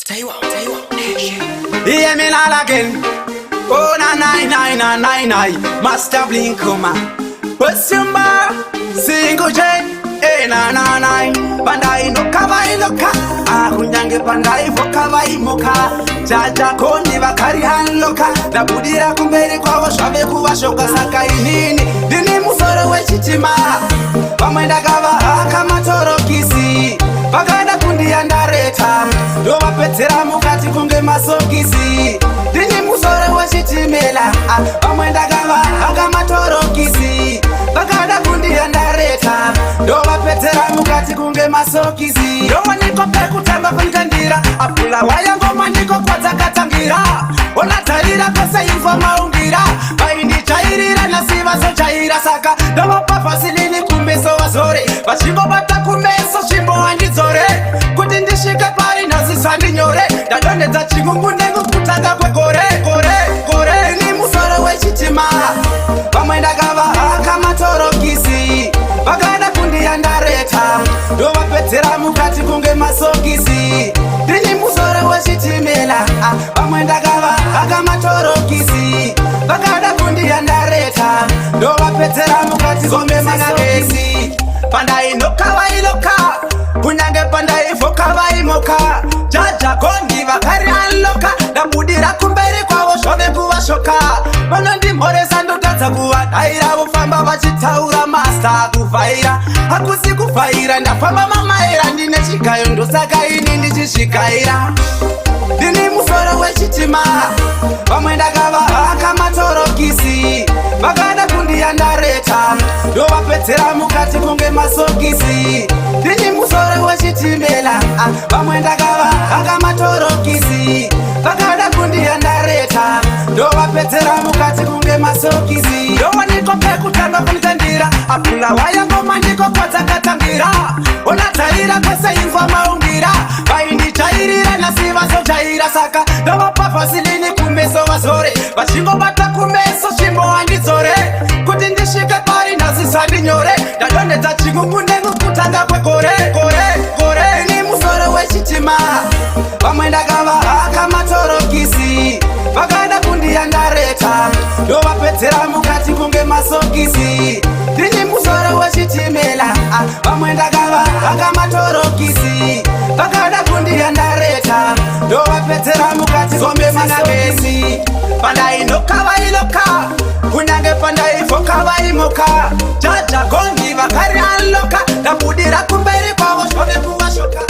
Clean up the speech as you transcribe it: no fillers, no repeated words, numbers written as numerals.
Hear me not again. Oh na na, Master Blink come. Simba, single J, na Pandai no kava iloka, kunyange pandai vokava imoka. Jaja kondi bakari hanloka, na budira kumberi kwa washabe kuwashoka sakai nini. Dini musoro wechitima, pamwenda kava kama torokisi. Bagada kundi andareta, do wapetera mukati kunge masokisi. Dini musoro wechitimela, pamwenda kava kama torokisi. Bagada kundi andareta, do wapetera mukati kunge masokisi. Do waniko peku tamba kunkandira, apula waya ngoma niko kwa zakatangira. Ona taira kose info maungira, baindi chairira na siva so chaira saka. Do wapapa silini kumbeso wazore, bashimbo bata kumeso shimbo andizore. Kuti ndishike pari nazisandi nyore, dadone za chingungu nengu kutanga kwe kore. Ni musoro wechitima, pamwenda kava kama torokisi. Bagada kundi andareta, do wapetera mukati kunge masokisi. Dini musoro wechitimela, pamwenda kava kama torokisi. Bagada kundi andareta, do wapetera mukati kunge masokisi. Pandai no kawa iloka, kunyange pandai vokava imoka. Jaja kondi bakari anloka, na budira kumberi kwa washobe kuwashoka. Manondi moreza ndo taza kuwa daira, ufamba wachitaura master kufaira. Hakusi kufaira, ndafamba mamaira, ndine chikayo ndo saka ini ndichishikaira. Dini musoro wechitima, pamwenda kava kama torokisi. Bagada kundi andareta, do wapetera mukati kunge masokisi. Dini musoro wechitimela, pamwenda kava kama torokisi. Bagada kundi andareta, do wapetera mukati kunge masokisi. Do waniko peku tamba kunkandira, apula waya ngoma niko kwa zakatangira. Ona taira kose info maungira, baindi chairira na siva so chaira saka. Do wapapa silini kumeso wazore, bashimbo bata kumeso shimbo andizore. Kuti ndishike pari nazisandi nyore, dadone za chingungu nengu kutanga kwe kore. Ni musoro wechitima, pamwenda kava kama torokisi. Bagada kundi andareta, do wapetera mukati kunge masokisi. Dini musoro wechitimela, pamwenda kava kama torokisi. Bagada kundi andareta, do wapetera mukati kunge masokisi. Pandai no kava iloka, kunyange pandai vokava imoka. Jaja kondi bakari anloka, na budira kumberi kwa washobe kuwashoka.